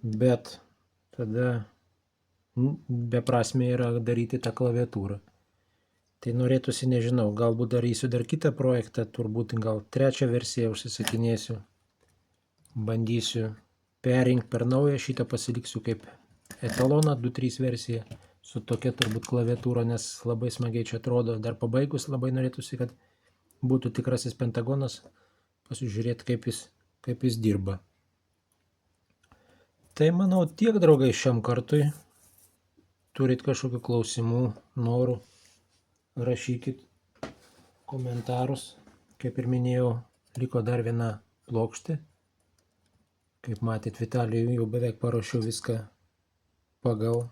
bet tada beprasmė yra daryti tą klaviatūrą. Tai norėtųsi, nežinau, galbūt darysiu dar kitą projektą, turbūt gal 3 versiją užsisakinėsiu, bandysiu perrinkti per naują, šitą pasiliksiu kaip etaloną 2.3 versiją, su tokia turbūt klaviatūra, nes labai smagiai čia atrodo. Dar pabaigus labai norėtųsi, kad būtų tikrasis pentagonas, pasižiūrėti, kaip jis dirba. Tai manau tiek, draugai, šiam kartui. Turit kažkokių klausimų, norų, rašykit komentarus. Kaip ir minėjau, liko dar viena plokštė. Kaip matėt, Vitalijui jau beveik paruošiau viską pagal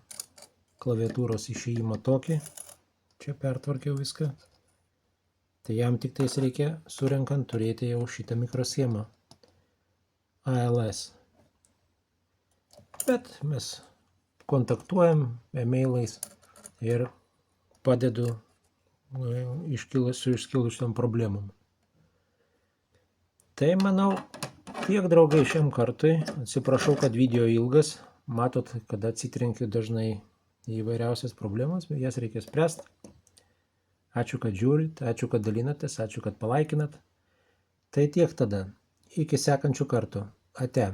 klaviatūros išėjimą tokį. Čia pertvarkiau viską. Tai jam tik tais reikia surenkant turėti jau šitą mikroschemą ALS. Bet mes kontaktuojam e-mailais ir padedu su iškilusiam problemom. Tai manau, Tiek, draugai, šiam kartui. Atsiprašau, kad video ilgas. Matot, kad atsitrenkiu dažnai į įvairiausias problemas, bet jas reikia spręsti. Ačiū, kad žiūrit, ačiū, kad dalinatės, ačiū, kad palaikinat. Tai tiek tada. Iki sekančių kartų. Ate.